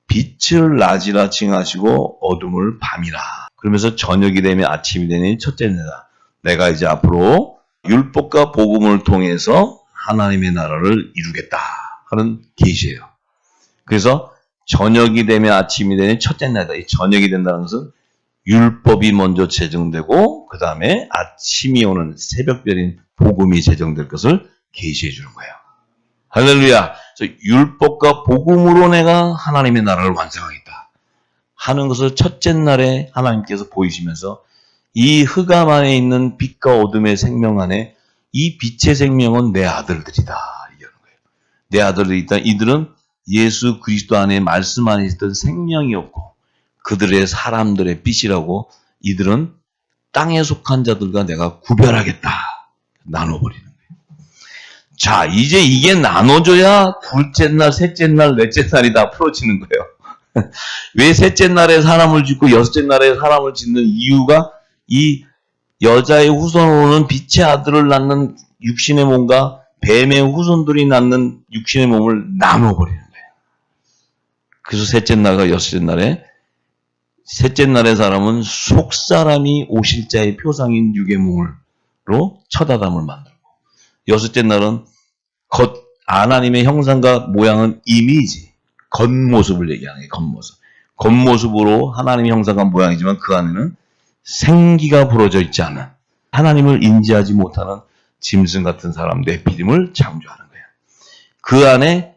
빛을 낮이라 칭하시고 어둠을 밤이라. 그러면서 저녁이 되면 아침이 되니 첫째 날이다. 내가 이제 앞으로 율법과 복음을 통해서 하나님의 나라를 이루겠다 하는 계시예요. 그래서 저녁이 되면 아침이 되니 첫째 날이다. 이 저녁이 된다는 것은 율법이 먼저 제정되고 그 다음에 아침이 오는 새벽별인 복음이 제정될 것을 계시해 주는 거예요. 할렐루야. 그래서 율법과 복음으로 내가 하나님의 나라를 완성하겠다 하는 것을 첫째 날에 하나님께서 보이시면서 이 흑암 안에 있는 빛과 어둠의 생명 안에 이 빛의 생명은 내 아들들이다 이러는 거예요. 내 아들들이 있다. 이들은 예수 그리스도 안에 말씀 안에 있던 생명이었고 그들의 사람들의 빛이라고 이들은 땅에 속한 자들과 내가 구별하겠다. 나눠버리는 거예요. 자, 이제 이게 나눠져야 둘째 날, 셋째 날, 넷째 날이 다 풀어지는 거예요. 왜 셋째 날에 사람을 짓고 여섯째 날에 사람을 짓는 이유가 이 여자의 후손으로는 빛의 아들을 낳는 육신의 몸과 뱀의 후손들이 낳는 육신의 몸을 나눠버리는 거예요. 그래서 셋째 날과 여섯째 날에 셋째 날의 사람은 속사람이 오실 자의 표상인 육의 몸으로 첫 아담을 만들고 여섯째 날은 하나님의 형상과 모양은 이미지, 겉모습을 얘기하는 거예요. 겉모습. 겉모습으로 하나님의 형상과 모양이지만 그 안에는 생기가 부러져 있지 않은 하나님을 인지하지 못하는 짐승 같은 사람 네피림을 창조하는 거예요. 그 안에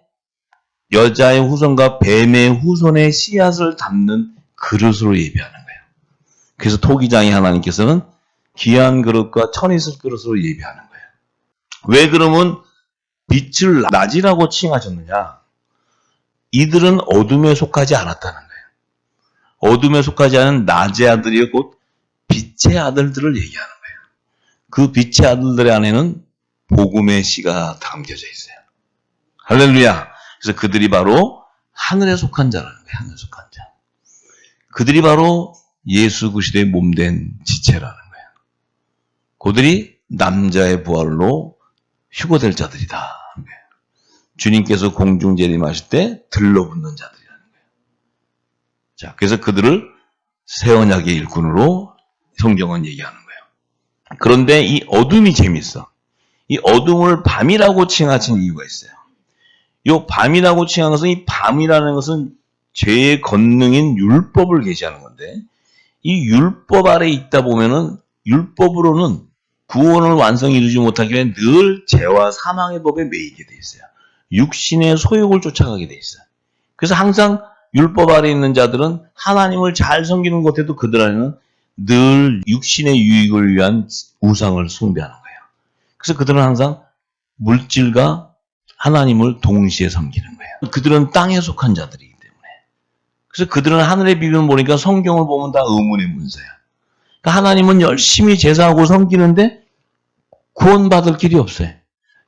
여자의 후손과 뱀의 후손의 씨앗을 담는 그릇으로 예비하는 거예요. 그래서 토기장이 하나님께서는 귀한 그릇과 천이슬 그릇으로 예비하는 거예요. 왜 그러면 빛을 낮이라고 칭하셨느냐? 이들은 어둠에 속하지 않았다는 거예요. 어둠에 속하지 않은 낮의 아들이 곧 빛의 아들들을 얘기하는 거예요. 그 빛의 아들들의 안에는 복음의 씨가 담겨져 있어요. 할렐루야. 그래서 그들이 바로 하늘에 속한 자라는 거예요. 하늘에 속한 자. 그들이 바로 예수 그리스도의 몸된 지체라는 거예요. 그들이 남자의 부활로 휴거될 자들이다. 주님께서 공중 재림하실 때 들러붙는 자들이라는 거예요. 자, 그래서 그들을 새 언약의 일꾼으로 성경은 얘기하는 거예요. 그런데 이 어둠이 재밌어. 이 어둠을 밤이라고 칭하신 이유가 있어요. 이 밤이라고 칭한 것은 이 밤이라는 것은 죄의 권능인 율법을 계시하는 건데 이 율법 아래 있다 보면은 율법으로는 구원을 완성히 이루지 못하기 위해 늘 죄와 사망의 법에 매이게 돼 있어요. 육신의 소욕을 쫓아가게 돼 있어요. 그래서 항상 율법 아래 있는 자들은 하나님을 잘 섬기는 것에도 그들 안에는 늘 육신의 유익을 위한 우상을 숭배하는 거예요. 그래서 그들은 항상 물질과 하나님을 동시에 섬기는 거예요. 그들은 땅에 속한 자들이기 때문에. 그래서 그들은 하늘의 비밀을 보니까 성경을 보면 다 의문의 문서야. 그러니까 하나님은 열심히 제사하고 섬기는데 구원받을 길이 없어요.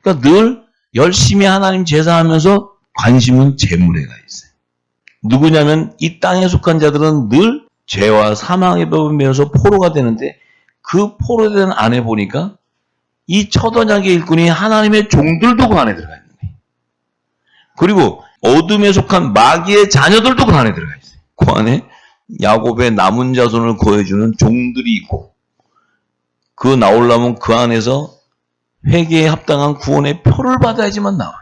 그러니까 늘 열심히 하나님 제사하면서 관심은 재물에 가 있어요. 누구냐면 이 땅에 속한 자들은 늘 죄와 사망의 법을 메어서 포로가 되는데 그 포로된 안에 보니까 이 첫 언약의 일꾼이 하나님의 종들도 그 안에 들어가 있는 거예요. 그리고 어둠에 속한 마귀의 자녀들도 그 안에 들어가 있어요. 그 안에 야곱의 남은 자손을 구해주는 종들이 있고 그 나오려면 그 안에서 회개에 합당한 구원의 표를 받아야지만 나와요.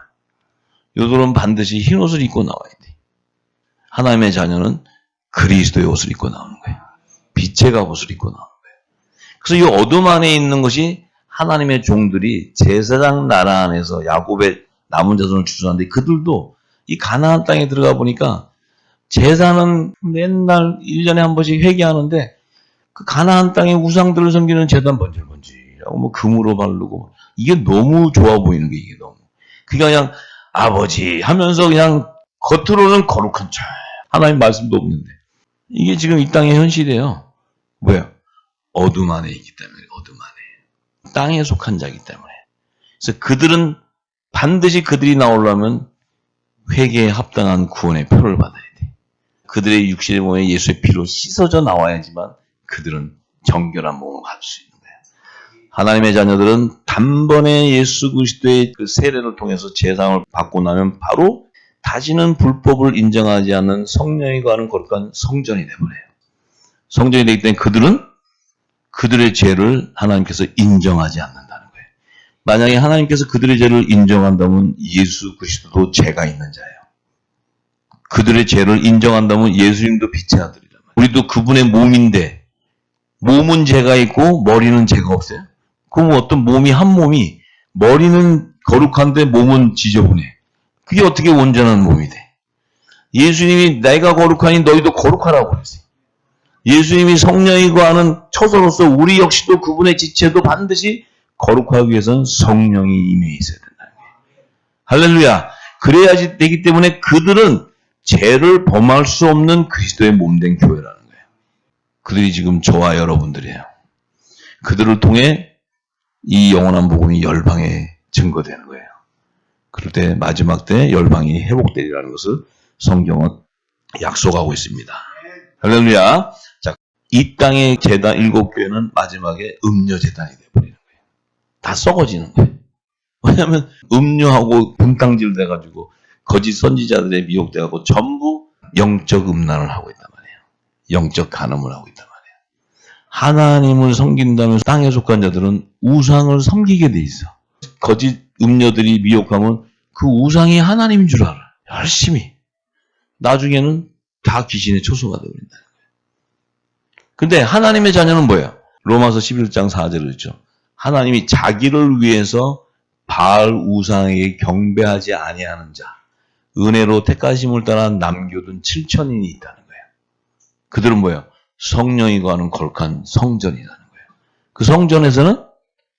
요들은 반드시 흰 옷을 입고 나와야 돼. 하나님의 자녀는 그리스도의 옷을 입고 나오는 거예요. 빛의 갑옷을 입고 나오는 거예요. 그래서 이 어둠 안에 있는 것이 하나님의 종들이 제사장 나라 안에서 야곱의 남은 자손을 추수하는데 그들도 이 가나안 땅에 들어가 보니까 제사는 맨날 1년에 한 번씩 회개하는데 그 가나안 땅의 우상들을 섬기는 제단 번질번질하고 뭐 금으로 바르고 이게 너무 좋아 보이는 게 이게 너무. 그냥 아버지 하면서 그냥 겉으로는 거룩한 척. 하나님 말씀도 없는데. 이게 지금 이 땅의 현실이에요. 뭐야? 어둠 안에 있기 때문에 어둠 안에. 땅에 속한 자이기 때문에. 그래서 그들은 반드시 그들이 나오려면 회개에 합당한 구원의 표를 받아야 돼. 그들의 육신의 몸에 예수의 피로 씻어져 나와야지만 그들은 정결한 몸을 가질 수 있는 거예요. 하나님의 자녀들은 단번에 예수 그리스도의 그 세례를 통해서 제상을 받고 나면 바로 다시는 불법을 인정하지 않는 성령이 거하는 거룩한 성전이 되어버려요. 성전이 되기 때문에 그들은 그들의 죄를 하나님께서 인정하지 않는다는 거예요. 만약에 하나님께서 그들의 죄를 인정한다면 예수 그리스도도 죄가 있는 자예요. 그들의 죄를 인정한다면 예수님도 빛의 아들이란 말이에요. 우리도 그분의 몸인데 몸은 죄가 있고 머리는 죄가 없어요. 그럼 어떤 몸이 한 몸이 머리는 거룩한데 몸은 지저분해. 그게 어떻게 온전한 몸이 돼? 예수님이 내가 거룩하니 너희도 거룩하라고 그랬어요. 예수님이 성령이 거하는 처소로서 우리 역시도 그분의 지체도 반드시 거룩하기 위해서는 성령이 임해 있어야 된다는 거예요. 할렐루야. 그래야지 되기 때문에 그들은 죄를 범할 수 없는 그리스도의 몸된 교회라는 거예요. 그들이 지금 저와 여러분들이에요. 그들을 통해 이 영원한 복음이 열방에 증거되는 거예요. 그럴 때 마지막 때 열방이 회복되리라는 것을 성경은 약속하고 있습니다. 할렐루야. 자, 이 땅의 제단 7교회는 마지막에 음료 제단이 되어버리는 거예요. 다 썩어지는 거예요. 왜냐하면 음료하고 분탕질 돼가지고 거짓 선지자들에 미혹돼가지고 전부 영적 음란을 하고 있단 말이에요. 영적 간음을 하고 있단 말이에요. 하나님을 섬긴다면 땅에 속한 자들은 우상을 섬기게 돼 있어. 거짓 음료들이 미혹하면 그 우상이 하나님인 줄 알아. 열심히. 나중에는 다 귀신의 초소가 되어버린다는 거예요. 근데 하나님의 자녀는 뭐예요? 로마서 11장 4절을 했죠. 하나님이 자기를 위해서 바알 우상에게 경배하지 아니하는 자, 은혜로 택하심을 따라 남겨둔 7천인이 있다는 거예요. 그들은 뭐예요? 성령이 거하는 거룩한 성전이라는 거예요. 그 성전에서는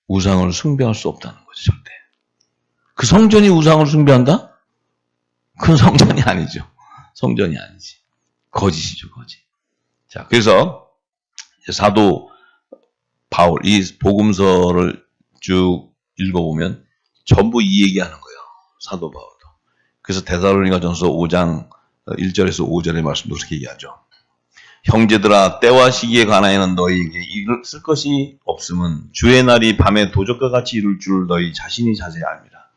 우상을 숭배할 수 없다는 거죠, 절대. 그 성전이 우상을 숭배한다? 그건 성전이 아니죠. 성전이 아니지. 거짓이죠, 거짓. 자, 그래서 사도 바울, 이 복음서를 쭉 읽어보면 전부 이 얘기하는 거예요. 사도 바울도. 그래서 데살로니가전서 5장 1절에서 5절의 말씀도 그렇게 얘기하죠. 형제들아 때와 시기에 관하여는 너희에게 이를 쓸 것이 없음은 주의 날이 밤에 도적과 같이 이룰 줄 너희 자신이 자세히 압니다.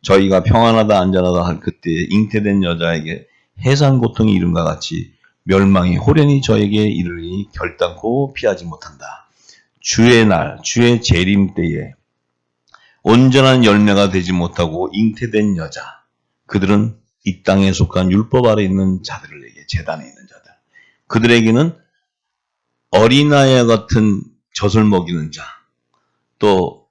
저희가 평안하다 안전하다 할 그때에 잉태된 여자에게 해산 고통이 이름과 같이 멸망이 호련히 저에게 이르니 결단코 피하지 못한다. 주의 날, 주의 재림 때에 온전한 열매가 되지 못하고 잉태된 여자, 그들은 이 땅에 속한 율법 아래 있는 자들에게, 제단에 있는 자들, 그들에게는 어린아이와 같은 젖을 먹이는 자, 또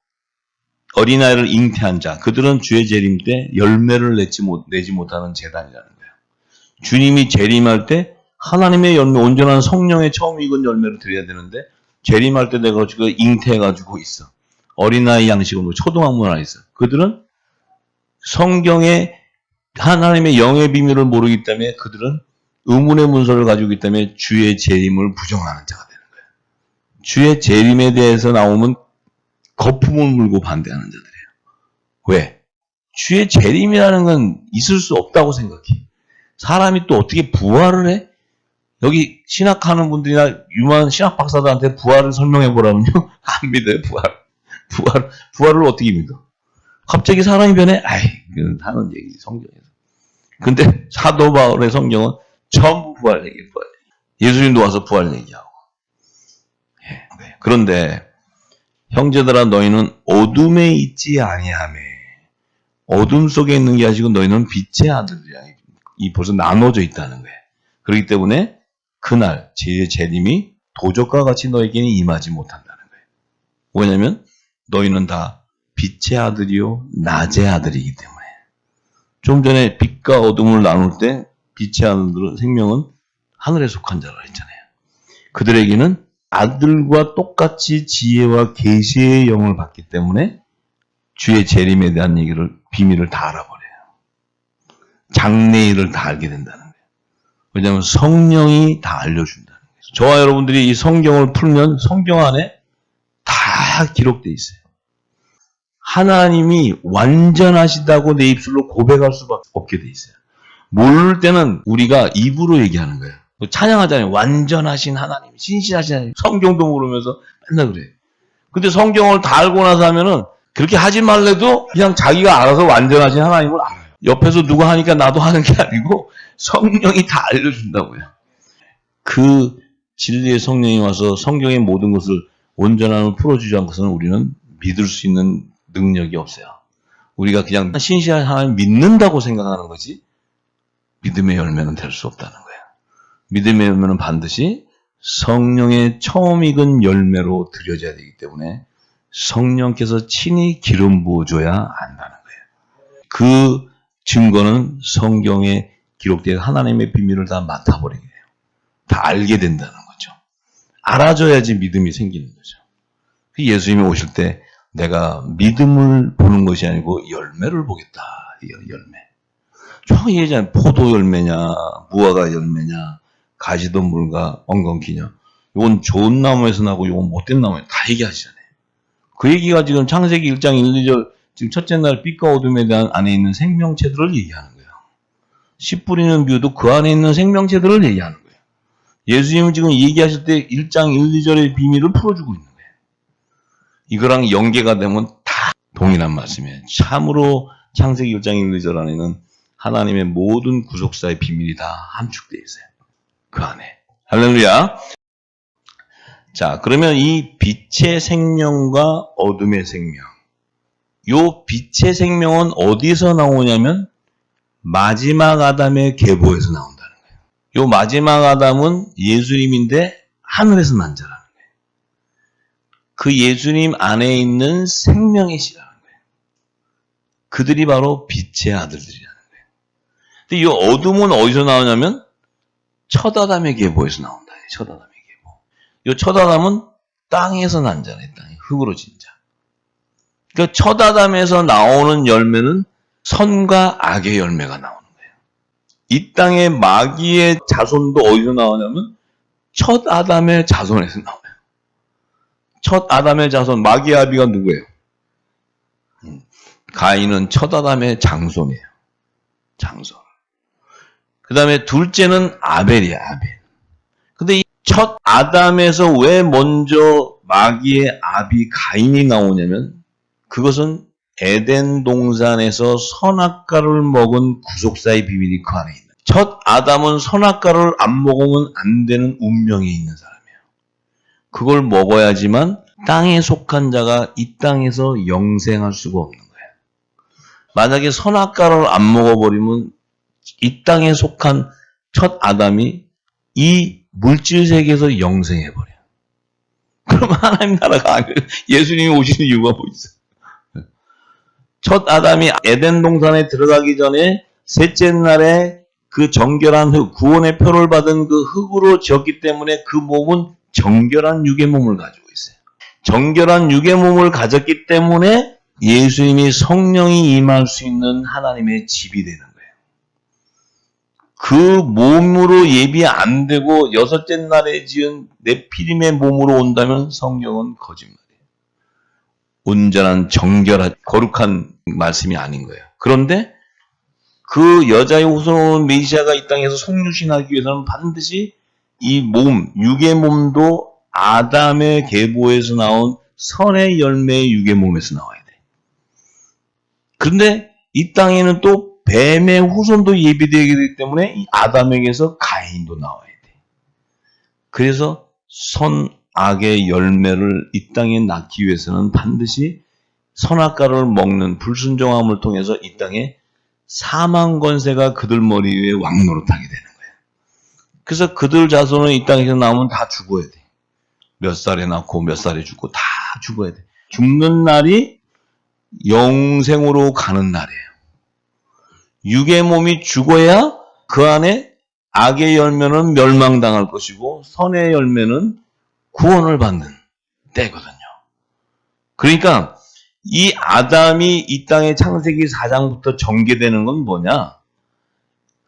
어린아이를 잉태한 자, 그들은 주의 재림 때 열매를 내지 못하는 제단이라는 거예요. 주님이 재림할 때 하나님의 열매, 온전한 성령의 처음 익은 열매를 드려야 되는데 재림할 때 내가 지금 잉태해가지고 있어. 어린아이 양식으로 초등학문 안에 있어. 그들은 성경에 하나님의 영의 비밀을 모르기 때문에 그들은 의문의 문서를 가지고 있기 때문에 주의 재림을 부정하는 자가 되는 거예요. 주의 재림에 대해서 나오면 거품을 물고 반대하는 자들이에요. 왜? 주의 재림이라는 건 있을 수 없다고 생각해. 사람이 또 어떻게 부활을 해? 여기 신학하는 분들이나 유명한 신학 박사들한테 부활을 설명해 보라면요. 안 믿어요, 부활을 어떻게 믿어? 갑자기 사람이 변해? 아이, 그건 하는 얘기지, 성경에서. 근데 사도 바울의 성경은 전부 부활 얘기예요, 부활. 예수님도 와서 부활 얘기하고. 네. 그런데 형제들아 너희는 어둠에 있지 아니하며 어둠 속에 있는 게 아니고 너희는 빛의 아들이야. 이 벌써 나눠져 있다는 거예요. 그렇기 때문에 그날 제 재림이 도적과 같이 너에게는 임하지 못한다는 거예요. 왜냐하면 너희는 다 빛의 아들이요 낮의 아들이기 때문에. 좀 전에 빛과 어둠을 나눌 때 빛의 아들들은 생명은 하늘에 속한 자라 했잖아요. 그들에게는 아들과 똑같이 지혜와 계시의 영을 받기 때문에 주의 재림에 대한 비밀을 다 알아버려요. 장래일을 다 알게 된다는 거예요. 왜냐하면 성령이 다 알려준다는 거예요. 저와 여러분들이 이 성경을 풀면 성경 안에 다 기록되어 있어요. 하나님이 완전하시다고 내 입술로 고백할 수밖에 없게 돼 있어요. 모를 때는 우리가 입으로 얘기하는 거예요. 찬양하잖아요. 완전하신 하나님, 신실하신 하나님. 성경도 모르면서 맨날 그래요. 근데 성경을 다 알고 나서 하면은 그렇게 하지 말래도 그냥 자기가 알아서 완전하신 하나님을 알아요. 옆에서 누가 하니까 나도 하는 게 아니고 성령이 다 알려준다고요. 그 진리의 성령이 와서 성경의 모든 것을 온전함을 풀어주지 않고서는 우리는 믿을 수 있는 능력이 없어요. 우리가 그냥 신실한 하나님 믿는다고 생각하는 거지 믿음의 열매는 될 수 없다는 거예요. 믿음의 열매는 반드시 성령의 처음 익은 열매로 드려져야 되기 때문에 성령께서 친히 기름 부어줘야 안다는 거예요. 그 증거는 성경에 기록된 하나님의 비밀을 다 맡아버리게 돼요. 다 알게 된다는 거죠. 알아줘야지 믿음이 생기는 거죠. 예수님이 오실 때 내가 믿음을 보는 것이 아니고 열매를 보겠다. 열매. 정확히 얘기하잖아요. 포도 열매냐, 무화과 열매냐, 가시덤불과 엉겅퀴냐. 이건 좋은 나무에서 나고 이건 못된 나무에서 다 얘기하시잖아요. 그 얘기가 지금 창세기 1장 1, 2절 지금 첫째 날 빛과 어둠에 대한 안에 있는 생명체들을 얘기하는 거예요. 씨 뿌리는 뷰도 그 안에 있는 생명체들을 얘기하는 거예요. 예수님은 지금 얘기하실 때 1장 1, 2절의 비밀을 풀어주고 있는 거예요. 이거랑 연계가 되면 다 동일한 말씀이에요. 참으로 창세기 1장 1, 2절 안에는 하나님의 모든 구속사의 비밀이 다 함축되어 있어요. 그 안에. 할렐루야. 자, 그러면 이 빛의 생명과 어둠의 생명. 요 빛의 생명은 어디서 나오냐면 마지막 아담의 계보에서 나온다는 거예요. 요 마지막 아담은 예수님인데 하늘에서 난 자라는 거예요. 그 예수님 안에 있는 생명의 씨라는 거예요. 그들이 바로 빛의 아들들이라는 거예요. 근데 이 어둠은 어디서 나오냐면 첫 아담의 계보에서 나온다. 첫 아담의 계보. 이 첫 아담은 땅에서 난 자네, 땅에 흙으로 진 자. 그러니까 첫 아담에서 나오는 열매는 선과 악의 열매가 나오는 거예요. 이 땅의 마귀의 자손도 어디서 나오냐면 첫 아담의 자손에서 나와요. 첫 아담의 자손, 마귀의 아비가 누구예요? 가인은 첫 아담의 장손이에요. 장손. 그 다음에 둘째는 아벨이야, 아벨. 근데 이 첫 아담에서 왜 먼저 마귀의 아비 가인이 나오냐면 그것은 에덴 동산에서 선악과를 먹은 구속사의 비밀이 그 안에 있는. 첫 아담은 선악과를 안 먹으면 안 되는 운명에 있는 사람이에요. 그걸 먹어야지만 땅에 속한 자가 이 땅에서 영생할 수가 없는 거예요. 만약에 선악과를 안 먹어버리면 이 땅에 속한 첫 아담이 이 물질 세계에서 영생해버려요. 그럼 하나님 나라가 아니에요. 예수님이 오시는 이유가 뭐 있어요? 첫 아담이 에덴 동산에 들어가기 전에 셋째 날에 그 정결한 흙, 구원의 표를 받은 그 흙으로 지었기 때문에 그 몸은 정결한 육의 몸을 가지고 있어요. 정결한 육의 몸을 가졌기 때문에 예수님이 성령이 임할 수 있는 하나님의 집이 되는 거예요. 그 몸으로 예비 안 되고 여섯째 날에 지은 네피림의 몸으로 온다면 성경은 거짓말이에요. 온전한 정결한 거룩한 말씀이 아닌 거예요. 그런데 그 여자의 후손 메시아가 이 땅에서 성육신하기 위해서는 반드시 이 몸, 육의 몸도 아담의 계보에서 나온 선의 열매의 육의 몸에서 나와야 돼. 그런데 이 땅에는 또 뱀의 후손도 예비되기 때문에 이 아담에게서 가인도 나와야 돼. 그래서 선악의 열매를 이 땅에 낳기 위해서는 반드시 선악과를 먹는 불순종함을 통해서 이 땅에 사망 권세가 그들 머리 위에 왕노릇하게 되는 거예요. 그래서 그들 자손은 이 땅에서 나오면 다 죽어야 돼. 몇 살에 낳고 몇 살에 죽고 다 죽어야 돼. 죽는 날이 영생으로 가는 날이에요. 육의 몸이 죽어야 그 안에 악의 열매는 멸망당할 것이고 선의 열매는 구원을 받는 때거든요. 그러니까 이 아담이 이 땅의 창세기 4장부터 전개되는 건 뭐냐?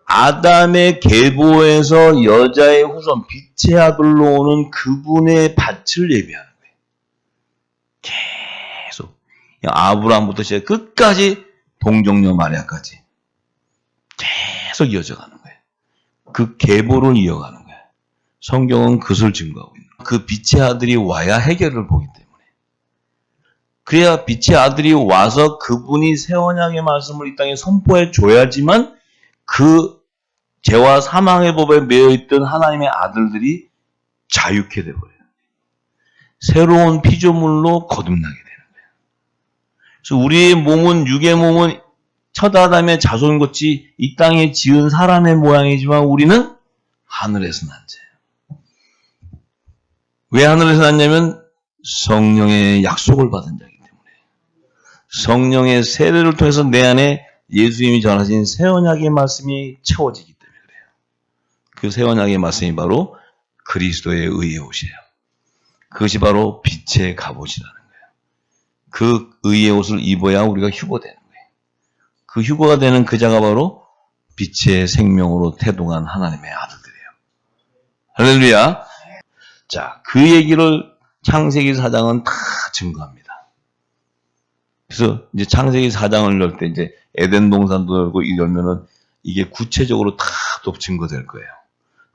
아담의 계보에서 여자의 후손, 빛의 아들로 오는 그분의 밭을 예비하는 거예요. 계속. 아브라함부터 시작해 끝까지 동정녀 마리아까지 계속 이어져가는 거예요. 그 계보를 이어가는 거예요. 성경은 그것을 증거하고 있는 거예요. 그 빛의 아들이 와야 해결을 보기 때문에. 그래야 빛의 아들이 와서 그분이 새 언약의 말씀을 이 땅에 선포해 줘야지만 그 죄와 사망의 법에 매여 있던 하나님의 아들들이 자유케 되어버려요. 새로운 피조물로 거듭나게 되는 거예요. 그래서 우리의 몸은, 육의 몸은 첫 아담의 자손같이 이 땅에 지은 사람의 모양이지만 우리는 하늘에서 난 자예요. 왜 하늘에서 났냐면 성령의 약속을 받은 자이기 때문에. 성령의 세례를 통해서 내 안에 예수님이 전하신 새 언약의 말씀이 채워지기 때문에 그래요. 그 새 언약의 말씀이 바로 그리스도의 의의 옷이에요. 그것이 바로 빛의 갑옷이라는 거예요. 그 의의 옷을 입어야 우리가 휴거되는 거예요. 그 휴거가 되는 그 자가 바로 빛의 생명으로 태동한 하나님의 아들들이에요. 할렐루야. 자, 그 얘기를 창세기 4장은 다 증거합니다. 그래서 이제 창세기 4장을 열 때 이제 에덴 동산도 열고 열면은 이게 구체적으로 다 또 증거될 거예요.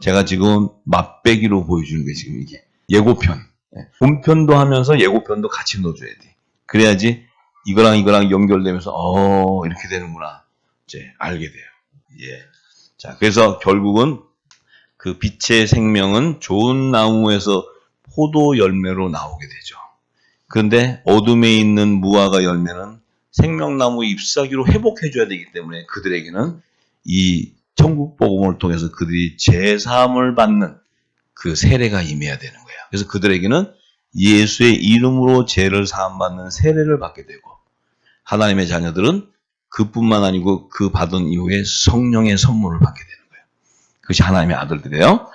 제가 지금 맛배기로 보여주는 게 지금 이게 예고편. 본편도 하면서 예고편도 같이 넣어줘야 돼. 그래야지 이거랑 연결되면서 이렇게 되는구나. 이제 알게 돼요. 예. 자, 그래서 결국은 그 빛의 생명은 좋은 나무에서 포도 열매로 나오게 되죠. 그런데 어둠에 있는 무화과 열매는 생명나무 잎사귀로 회복해줘야 되기 때문에 그들에게는 이 천국 복음을 통해서 그들이 제사함을 받는 그 세례가 임해야 되는 거예요. 그래서 그들에게는 예수의 이름으로 죄를 사함받는 세례를 받게 되고 하나님의 자녀들은 그뿐만 아니고 그 받은 이후에 성령의 선물을 받게 되는 거예요. 그것이 하나님의 아들들이에요.